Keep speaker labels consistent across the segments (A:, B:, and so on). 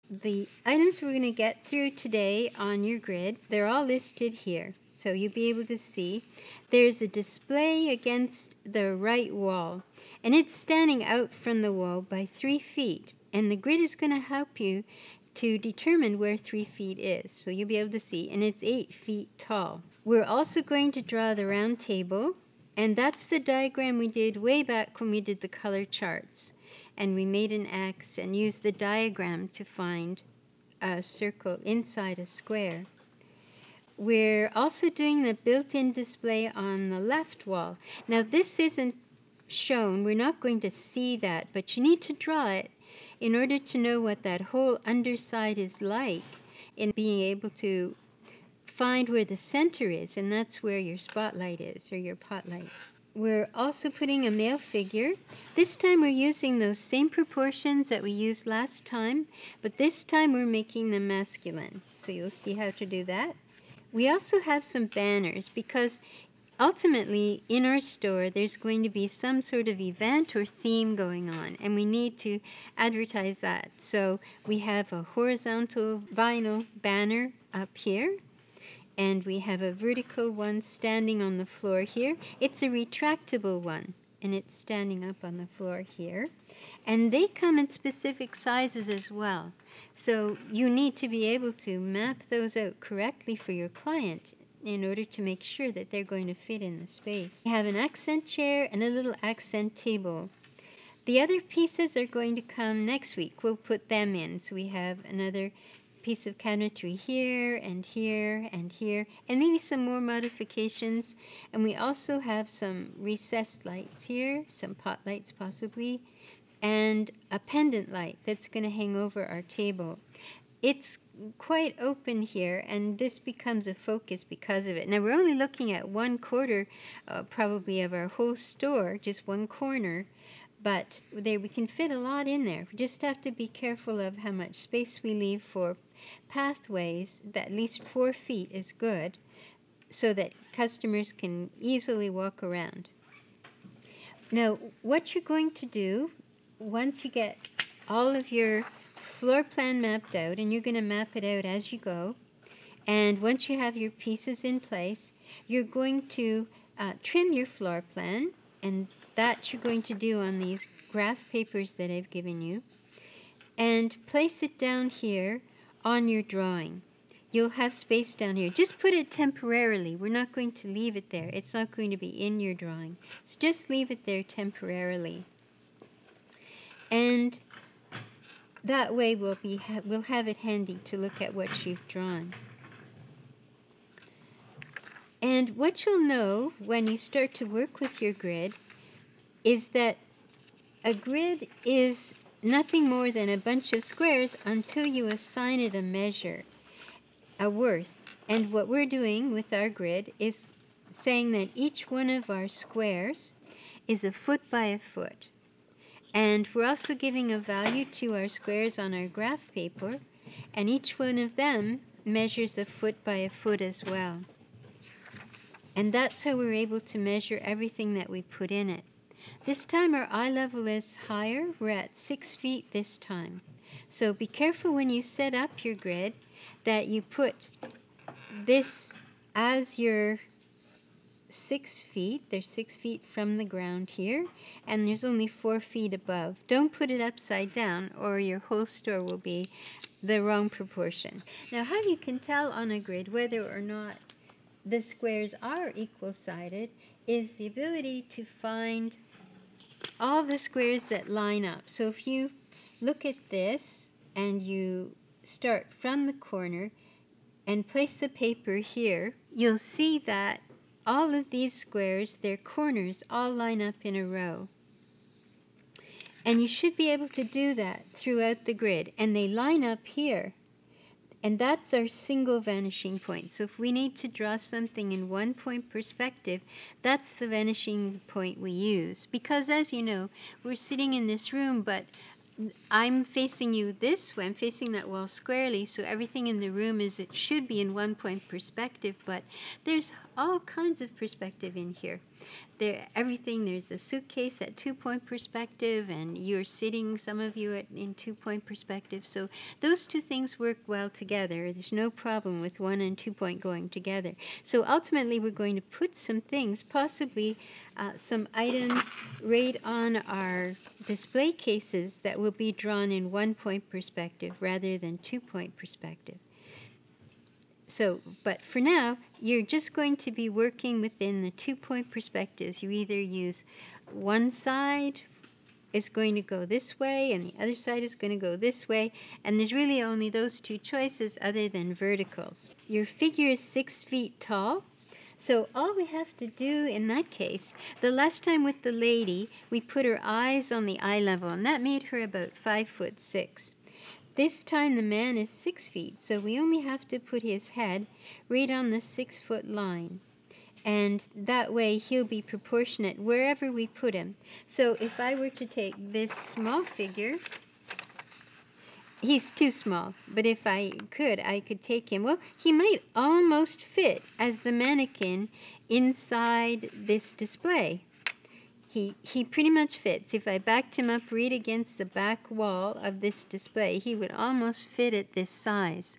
A: The items we're going to get through today on your grid, they're all listed here. So you'll be able to see there's a display against the right wall, and it's standing out from the wall by 3 feet. And the grid is going to help you to determine where 3 feet is. So you'll be able to see, and it's 8 feet tall. We're also going to draw the round table, and that's the diagram we did way back when we did the color charts. And we made an X and used the diagram to find a circle inside a square. We're also doing the built-in display on the left wall. Now this isn't shown, we're not going to see that, but you need to draw it in order to know what that whole underside is like, in being able to find where the center is, and that's where your spotlight is, or your pot light. We're also putting a male figure. This time we're using those same proportions that we used last time, but this time we're making them masculine. So you'll see how to do that. We also have some banners because ultimately in our store there's going to be some sort of event or theme going on, and we need to advertise that. So we have a horizontal vinyl banner up here, and we have a vertical one standing on the floor here. It's a retractable one, and it's standing up on the floor here. And they come in specific sizes as well. So you need to be able to map those out correctly for your client in order to make sure that they're going to fit in the space. We have an accent chair and a little accent table. The other pieces are going to come next week. We'll put them in. So we have another piece of cabinetry here and here and here, and maybe some more modifications. And we also have some recessed lights here, some pot lights possibly, and a pendant light that's going to hang over our table. It's quite open here, and this becomes a focus because of it. Now we're only looking at 1/4 probably of our whole store, just one corner, but there we can fit a lot in there. We just have to be careful of how much space we leave for pathways. That at least 4 feet is good, so that customers can easily walk around. Now what you're going to do once you get all of your floor plan mapped out, and you're going to map it out as you go, and once you have your pieces in place, you're going to trim your floor plan, and that you're going to do on these graph papers that I've given you, and place it down here on your drawing. You'll have space down here. Just put it temporarily. We're not going to leave it there. It's not going to be in your drawing. So just leave it there temporarily. And that way we'll have it handy to look at what you've drawn. And what you'll know when you start to work with your grid is that a grid is nothing more than a bunch of squares until you assign it a measure, a worth. And what we're doing with our grid is saying that each one of our squares is a foot by a foot. And we're also giving a value to our squares on our graph paper, and each one of them measures a foot by a foot as well. And that's how we're able to measure everything that we put in it. This time our eye level is higher. We're at 6 feet this time. So be careful when you set up your grid that you put this as your 6 feet. There's 6 feet from the ground here, and there's only 4 feet above. Don't put it upside down, or your whole store will be the wrong proportion. Now, how you can tell on a grid whether or not the squares are equal-sided is the ability to find all the squares that line up. So if you look at this and you start from the corner and place the paper here, you'll see that all of these squares, their corners, all line up in a row. And you should be able to do that throughout the grid. And they line up here. And that's our single vanishing point. So if we need to draw something in one point perspective, that's the vanishing point we use. Because as you know, we're sitting in this room, but I'm facing you this way. I'm facing that wall squarely, so everything in the room is it should be in 1 point perspective, but there's all kinds of perspective in here. There's a suitcase at 2 point perspective, and you're sitting, some of you, in 2 point perspective. So those two things work well together. There's no problem with 1 and 2 point going together. So ultimately, we're going to put some things, possibly some items, right on our display cases that will be drawn in 1 point perspective rather than 2 point perspective. So, but for now, you're just going to be working within the 2 point perspectives. You either use one side is going to go this way and the other side is going to go this way, and there's really only those two choices other than verticals. Your figure is 6 feet tall. So all we have to do in that case, the last time with the lady, we put her eyes on the eye level, and that made her about 5'6". This time the man is 6 feet, so we only have to put his head right on the 6-foot line. And that way he'll be proportionate wherever we put him. So if I were to take this small figure, he's too small, but if I could take him. Well, he might almost fit as the mannequin inside this display. He pretty much fits. If I backed him up right against the back wall of this display, he would almost fit at this size.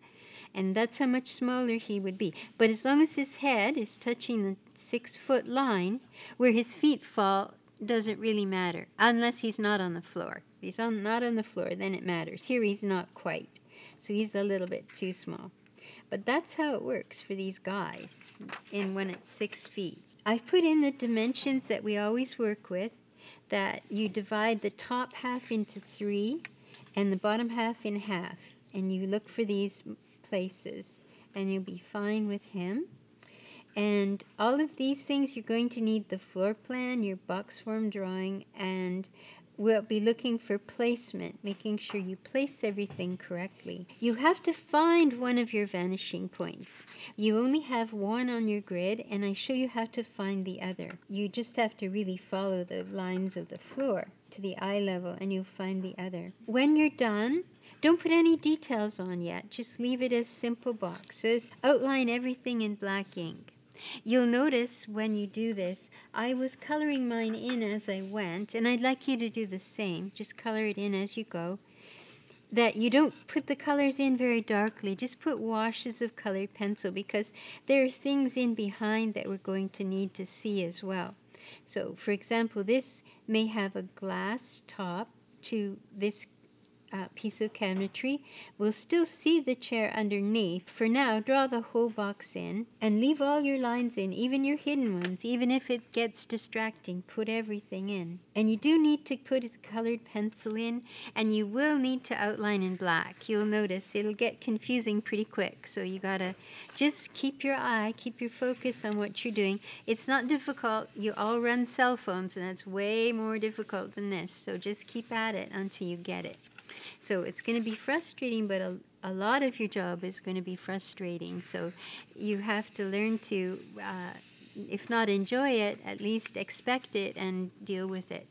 A: And that's how much smaller he would be. But as long as his head is touching the 6-foot line, where his feet fall doesn't really matter, unless he's not on the floor. If he's not on the floor, then it matters. Here he's not quite, so he's a little bit too small. But that's how it works for these guys when it's 6 feet. I've put in the dimensions that we always work with, that you divide the top half into 3 and the bottom half in half. And you look for these places, and you'll be fine with him. And all of these things, you're going to need the floor plan, your box form drawing, and we'll be looking for placement, making sure you place everything correctly. You have to find one of your vanishing points. You only have one on your grid, and I show you how to find the other. You just have to really follow the lines of the floor to the eye level, and you'll find the other. When you're done, don't put any details on yet. Just leave it as simple boxes. Outline everything in black ink. You'll notice when you do this, I was coloring mine in as I went, and I'd like you to do the same. Just color it in as you go. That you don't put the colors in very darkly. Just put washes of colored pencil, because there are things in behind that we're going to need to see as well. So, for example, this may have a glass top to this piece of cabinetry. We'll still see the chair underneath. For now, draw the whole box in and leave all your lines in, even your hidden ones. Even if it gets distracting, put everything in. And you do need to put a colored pencil in, and you will need to outline in black. You'll notice it'll get confusing pretty quick, so you gotta just keep your focus on what you're doing. It's not difficult. You all run cell phones, and it's way more difficult than this, so just keep at it until you get it. So it's going to be frustrating, but a lot of your job is going to be frustrating. So you have to learn to, if not enjoy it, at least expect it and deal with it.